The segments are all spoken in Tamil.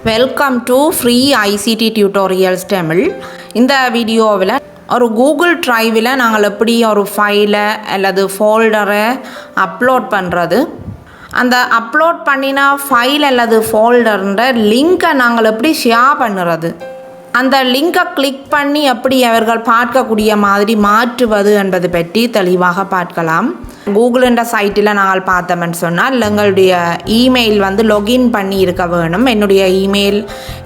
Welcome to free ICT tutorials Tamil. இந்த வீடியோவில் ஒரு கூகுள் டிரைவில் நாங்கள் எப்படி ஒரு ஃபைலை அல்லது ஃபோல்டரை அப்லோட் பண்ணுறது, அந்த அப்லோட் பண்ணின ஃபைல் அல்லது ஃபோல்டர்ன்ற லிங்கை நாங்கள் எப்படி ஷேர் பண்ணுறது, அந்த லிங்கை கிளிக் பண்ணி எப்படி அவர்கள் பார்க்கக்கூடிய மாதிரி மாற்றுவது என்பது பற்றி தெளிவாக பார்க்கலாம். கூகுள் என்ற சைட்டில் நாங்கள் பார்த்தோம்னு சொன்னால் எங்களுடைய இமெயில் லொகின் பண்ணி இருக்க வேணும். என்னுடைய இமெயில்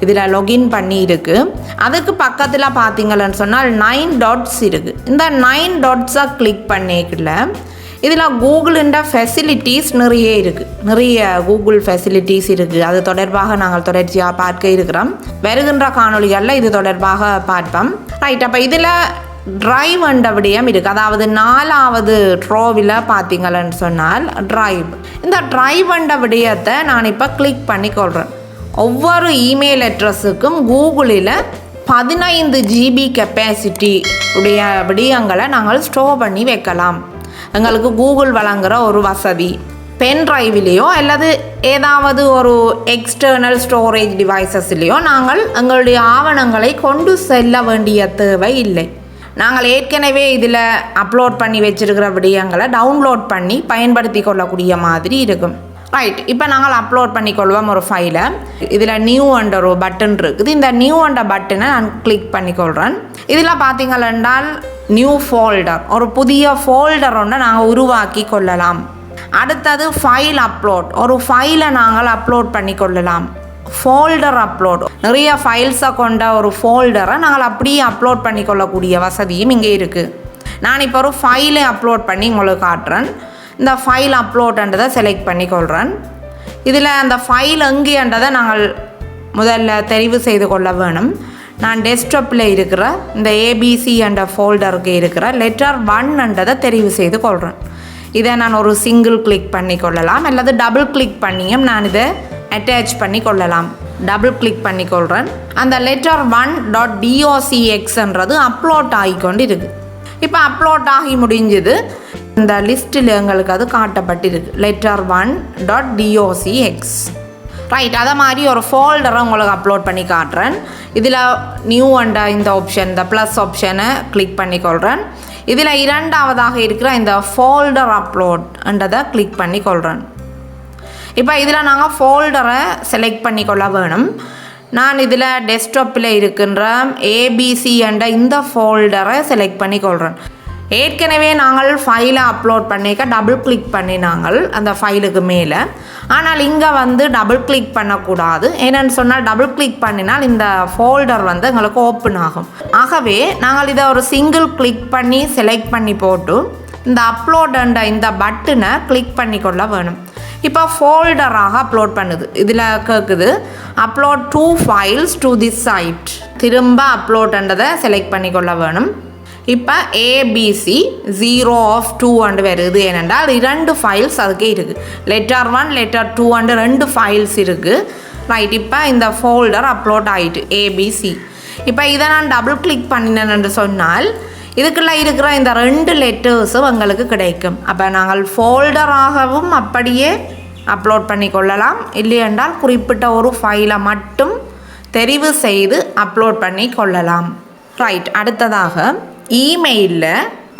இதில் லொகின் பண்ணி இருக்குது. அதுக்கு பக்கத்தில் பார்த்தீங்கன்னு சொன்னால் 9 டாட்ஸ் இருக்குது. இந்த 9 டாட்ஸை கிளிக் பண்ணிக்கல இதில் கூகுளின்ற ஃபெசிலிட்டிஸ் நிறைய இருக்குது. நிறைய கூகுள் ஃபெசிலிட்டிஸ் இருக்குது. அது தொடர்பாக நாங்கள் தொடர்ச்சியாக பார்க்க இருக்கிறோம். வருகின்ற காணொலிகளில் இது தொடர்பாக பார்ப்போம். ரைட், அப்போ இதில் ட்ரைவ் என்ற விடயம் இருக்குது. அதாவது 4வது ரோவில் பார்த்தீங்கன்னு சொன்னால் ட்ரைவ். இந்த ட்ரைவ் என்ற விடயத்தை நான் இப்போ கிளிக் பண்ணி கொள்கிறேன். ஒவ்வொரு இமெயில் அட்ரஸுக்கும் கூகுளில் 15 GB கெப்பாசிட்டி உடைய விடயங்களை நாங்கள் ஸ்டோர் பண்ணி வைக்கலாம். எங்களுக்கு கூகுள் வழங்குகிற ஒரு வசதி. பென் ட்ரைவிலேயோ அல்லது ஏதாவது ஒரு எக்ஸ்டர்னல் ஸ்டோரேஜ் டிவைசஸ்லேயோ நாங்கள் எங்களுடைய ஆவணங்களை கொண்டு செல்ல வேண்டிய தேவை இல்லை. நாங்கள் ஏற்கனவே இதில் அப்லோட் பண்ணி வச்சுருக்கிற விடயங்களை டவுன்லோட் பண்ணி பயன்படுத்தி கொள்ளக்கூடிய மாதிரி இருக்கும். ரைட், இப்போ நாங்கள் அப்லோட் பண்ணிக்கொள்வோம் ஒரு ஃபைலை. இதில் நியூ என்ற ஒரு பட்டன் இருக்குது. இந்த நியூ என்ற பட்டனை நான் கிளிக் பண்ணிக்கொள்கிறேன். இதில் பார்த்தீங்களென்றால் நியூ ஃபோல்டர், ஒரு புதிய ஃபோல்டர் ஒன்றை நாங்கள் உருவாக்கி கொள்ளலாம். அடுத்தது ஃபைல் அப்லோட், ஒரு ஃபைலை நாங்கள் அப்லோட் பண்ணி கொள்ளலாம். ஃபோல்டர் அப்லோட், நிறைய ஃபைல்ஸை கொண்ட ஒரு ஃபோல்டரை நாங்கள் அப்படியே அப்லோட் பண்ணி கொள்ளக்கூடிய வசதியும் இங்கே இருக்குது. நான் இப்போ ஒரு ஃபைலை அப்லோட் பண்ணி உங்களுக்கு காட்டுறேன். இந்த ஃபைல் அப்லோட்ன்றதை செலக்ட் பண்ணிக்கொள்கிறேன். இதில் அந்த ஃபைல் எங்கேன்றதை நாங்கள் முதல்ல தெரிவு செய்து கொள்ள வேணும். நான் டெஸ்க்டாப்பில் இருக்கிற இந்த ஏபிசி என்ற ஃபோல்டருக்கு இருக்கிற லெட்டர் 1ன்றதை தெரிவு செய்து கொள்கிறேன். இதை நான் ஒரு சிங்கிள் கிளிக் பண்ணி கொள்ளலாம் அல்லது டபுள் கிளிக் பண்ணியும் நான் இதை அட்டாச் பண்ணி கொள்ளலாம். டபுள் கிளிக் பண்ணி கொள்கிறேன். அந்த லெட்டர் 1.docx அப்லோட் ஆகிக்கொண்டு இருக்குது. இப்போ அப்லோட் ஆகி முடிஞ்சது. இந்த லிஸ்ட்டில் எங்களுக்கு அது காட்டப்பட்டிருக்கு, லெட்டர் 1.docx. ரைட், அதை மாதிரி ஒரு ஃபோல்டரை உங்களுக்கு அப்லோட் பண்ணி காட்டுறேன். இதில் நியூ அண்ட இந்த ஆப்ஷன், இந்த ப்ளஸ் ஆப்ஷனை கிளிக் பண்ணிக்கொள்கிறேன். இதில் 2வதாக இருக்கிற இந்த ஃபோல்டர் அப்லோட்ன்றதை கிளிக் பண்ணிக்கொள்கிறேன். இப்போ இதில் நாங்கள் ஃபோல்டரை செலக்ட் பண்ணிக்கொள்ள வேணும். நான் இதில் டெஸ்க்டாப்பில் இருக்கின்ற ஏபிசி என்ற இந்த ஃபோல்டரை செலக்ட் பண்ணிக்கொள்கிறேன். ஏற்கனவே நாங்கள் ஃபைலை அப்லோட் பண்ணிக்க டபுள் கிளிக் பண்ணி நாங்கள் அந்த ஃபைலுக்கு மேலே. ஆனால் இங்கே டபுள் கிளிக் பண்ணக்கூடாது. ஏன்னு சொன்னால் டபுள் கிளிக் பண்ணினால் இந்த ஃபோல்டர் எங்களுக்கு ஓப்பன் ஆகும். ஆகவே நாங்கள் இதை ஒரு சிங்கிள் கிளிக் பண்ணி செலக்ட் பண்ணி போட்டு இந்த அப்லோடுன்ற இந்த பட்டனை கிளிக் பண்ணிக்கொள்ள வேணும். இப்போ ஃபோல்டராக அப்லோட் பண்ணுது. இதில் கேட்குது upload 2 files to this site. திரும்ப அப்லோட்ன்றதை செலக்ட் பண்ணிக்கொள்ள வேணும். இப்போ ஏபிசி 0/2 வருது. ஏனென்றால் 2 ஃபைல்ஸ் அதுக்கே இருக்குது. லெட்டர் 1 லெட்டர் 2 2 ஃபைல்ஸ் இருக்குது. ரைட், இப்போ இந்த ஃபோல்டர் அப்லோட் ஆகிட்டு ஏபிசி. இப்போ இதை நான் டபுள் கிளிக் பண்ணினேன்னு சொன்னால் இதுக்குள்ளே இருக்கிற இந்த 2 லெட்டர்ஸும் எங்களுக்கு கிடைக்கும். அப்போ நாங்கள் ஃபோல்டராகவும் அப்படியே அப்லோட் பண்ணி கொள்ளலாம். இல்லையென்றால் குறிப்பிட்ட ஒரு ஃபைலை மட்டும் தெரிவு செய்து அப்லோட் பண்ணி கொள்ளலாம். ரைட், அடுத்ததாக இமெயிலில்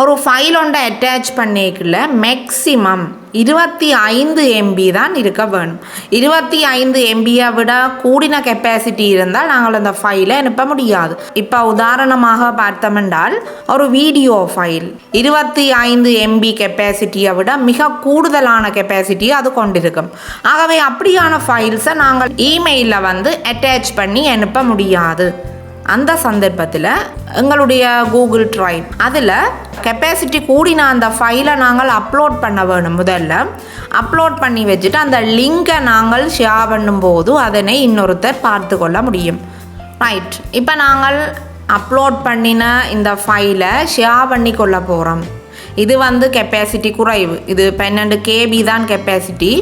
ஒரு ஃபைல் ஒன்றை அட்டாச் பண்ணிக்கல மேக்ஸிமம் 25 MB தான் இருக்க வேணும். 25 MBயை விட கூடின கெப்பாசிட்டி இருந்தால் நாங்கள் அந்த ஃபைலை அனுப்ப முடியாது. இப்போ உதாரணமாக பார்த்தோமென்றால் ஒரு வீடியோ ஃபைல் 25 MB கெப்பாசிட்டியை விட மிக கூடுதலான கெப்பாசிட்டியை அது கொண்டிருக்கும். ஆகவே அப்படியான ஃபைல்ஸை நாங்கள் இமெயிலில் அட்டாச் பண்ணி அனுப்ப முடியாது. அந்த சந்தர்ப்பத்தில் எங்களுடைய கூகுள் டிரைவ் அதில் கெப்பாசிட்டி கூடின அந்த ஃபைலை நாங்கள் அப்லோட் பண்ண வேணும். முதல்ல அப்லோட் பண்ணி வச்சுட்டு அந்த லிங்கை நாங்கள் ஷேர் பண்ணும்போது அதனை இன்னொருத்தர் பார்த்து கொள்ள முடியும். ரைட், இப்போ நாங்கள் அப்லோட் பண்ணின இந்த ஃபைலை ஷேர் பண்ணி கொள்ள போகிறோம். இது கெப்பாசிட்டி குறைவு. இது 12 KB தான் கெப்பாசிட்டி.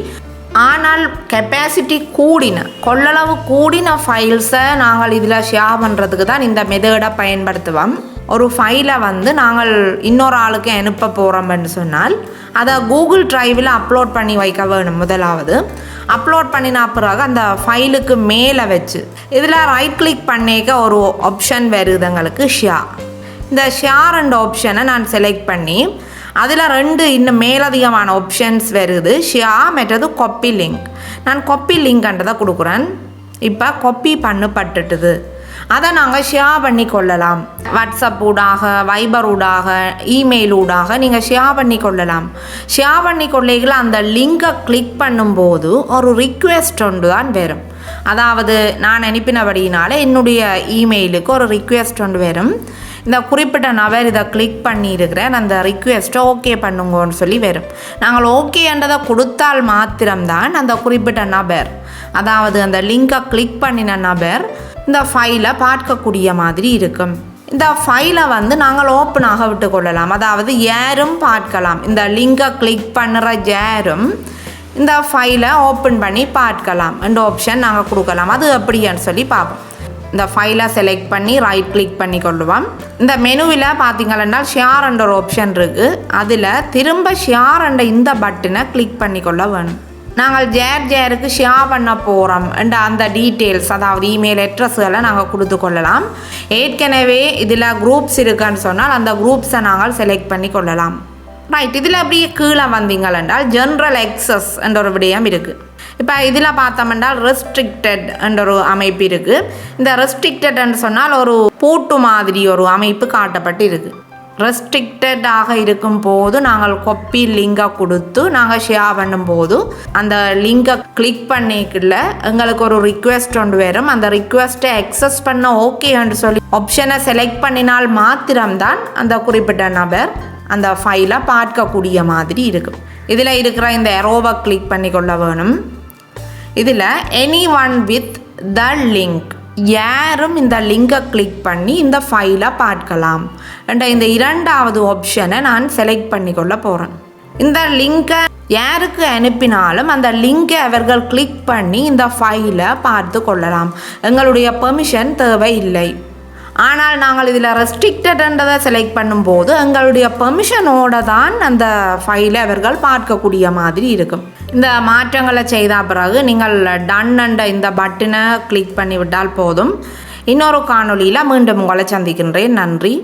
ஆனால் கெப்பாசிட்டி கூடின கொள்ளளவு கூடின ஃபைல்ஸை நாங்கள் இதில் ஷேர் பண்ணுறதுக்கு தான் இந்த மெத்தடை பயன்படுத்துவோம். ஒரு ஃபைலை வந்து நாங்கள் இன்னொரு ஆளுக்கு அனுப்ப போகிறோம்னு சொன்னால் அதை கூகுள் டிரைவில் அப்லோட் பண்ணி வைக்க வேணும். முதலாவது அப்லோட் பண்ணின பிறகு அந்த ஃபைலுக்கு மேலே வச்சு இதில் ரைட் கிளிக் பண்ணிக்க ஒரு ஆப்ஷன் வருது எங்களுக்கு ஷேர். இந்த ஷேர் என்ற ஆப்ஷனை நான் செலக்ட் பண்ணி அதில் 2 இன்னும் மேலதிகமான ஆப்ஷன்ஸ் வருது, ஷேர் மற்றது காப்பி லிங்க். நான் காப்பி லிங்க்ன்றதை கொடுக்குறேன். இப்போ காப்பி பண்ணப்பட்டுட்டுது. அதை நாங்கள் ஷேர் பண்ணி கொள்ளலாம். வாட்ஸ்அப் ஊடாக, வைபர் ஊடாக, இமெயில் ஊடாக நீங்கள் ஷேர் பண்ணி கொள்ளலாம். ஷேர் பண்ணி கொள்ளைகள் அந்த லிங்கை கிளிக் பண்ணும்போது ஒரு ரிக்வெஸ்ட் ஒன்று தான் வரும். அதாவது நான் அனுப்பினபடியினால என்னுடைய இமெயிலுக்கு ஒரு ரிக்வெஸ்ட் ஒன்று வரும். இந்த குறிப்பிட்ட நபர் இதை கிளிக் பண்ணியிருக்கிறேன், அந்த ரிக்வெஸ்ட்டை ஓகே பண்ணுங்கன்னு சொல்லி வரும். நாங்கள் ஓகேன்றதை கொடுத்தால் மாத்திரம்தான் அந்த குறிப்பிட்ட நபர், அதாவது அந்த லிங்கை கிளிக் பண்ணின நபர் இந்த ஃபைலை பார்க்கக்கூடிய மாதிரி இருக்கும். இந்த ஃபைலை வந்து நாங்கள் ஓப்பனாக விட்டு கொள்ளலாம். அதாவது யாரும் பார்க்கலாம். இந்த லிங்கை கிளிக் பண்ணுற யாரும் இந்த ஃபைலை ஓப்பன் பண்ணி பார்க்கலாம் என்ற ஆப்ஷன் நாங்கள் கொடுக்கலாம். அது எப்படின்னு சொல்லி பார்ப்போம். இந்த ஃபைலை செலக்ட் பண்ணி ரைட் கிளிக் பண்ணி கொள்ளுவோம். இந்த மெனுவில் பார்த்தீங்கன்னா ஷேர் என்ற ஒரு ஆப்ஷன் இருக்குது. அதில் திரும்ப ஷேர் என்ற இந்த பட்டனை கிளிக் பண்ணி கொள்ள வேணும். நாங்கள் ஜேருக்கு ஷேர் பண்ண போகிறோம் என்ற அந்த டீட்டெயில்ஸ், அதாவது இமெயில் அட்ரஸ்களை நாங்கள் கொடுத்து கொள்ளலாம். ஏற்கனவே இதில் குரூப்ஸ் இருக்குன்னு சொன்னால் அந்த குரூப்ஸை நாங்கள் செலக்ட் பண்ணி கொள்ளலாம். ரைட், இதில் அப்படியே கீழே வந்தீங்கள் என்றால் ஜென்ரல் எக்ஸஸ் என்ற ஒரு விடயம் இருக்குது. இப்போ இதில் பார்த்தோம்னால் ரெஸ்ட்ரிக்டட் என்ற ஒரு அமைப்பு இருக்குது. இந்த ரெஸ்ட்ரிக்டட்னு சொன்னால் ஒரு பூட்டு மாதிரி ஒரு அமைப்பு காட்டப்பட்டு இருக்குது. ரெஸ்ட்ரிக்டடாக இருக்கும் போது நாங்கள் காப்பி லிங்கை கொடுத்து நாங்கள் ஷேர் பண்ணும்போது அந்த லிங்கை கிளிக் பண்ணிக்கல எங்களுக்கு ஒரு ரிக்வெஸ்ட் ஒன்று வரும். அந்த ரிக்வெஸ்ட்டை அக்சஸ் பண்ண ஓகேன்னு சொல்லி ஆப்ஷனை செலக்ட் பண்ணினால் மாத்திரம்தான் அந்த குறிப்பிட்ட நபர் அந்த ஃபைலை பார்க்கக்கூடிய மாதிரி இருக்கும். இதில் இருக்கிற இந்த எரோவை கிளிக் பண்ணி கொள்ள வேணும். இதில் any one with the link, யாரும் இந்த லிங்கை கிளிக் பண்ணி இந்த ஃபைலை பார்க்கலாம் என்ற இந்த 2வது ஆப்ஷனை நான் செலக்ட் பண்ணி கொள்ள போகிறேன். இந்த லிங்கை யாருக்கு அனுப்பினாலும் அந்த லிங்கை அவர்கள் கிளிக் பண்ணி இந்த ஃபைலை பார்த்து கொள்ளலாம். எங்களுடைய பெர்மிஷன் தேவை இல்லை. ஆனால் நாங்கள் இதில் ரெஸ்ட்ரிக்டட்ன்றதை செலக்ட் பண்ணும்போது எங்களுடைய பெர்மிஷனோடு தான் அந்த ஃபைலை அவர்கள் பார்க்கக்கூடிய மாதிரி இருக்கும். இந்த மாற்றங்களை செய்த பிறகு நீங்கள் டன் என்ற இந்த பட்டனை கிளிக் பண்ணிவிட்டால் போதும். இன்னொரு காணொளியில் மீண்டும் உங்களை சந்திக்கின்றேன். நன்றி.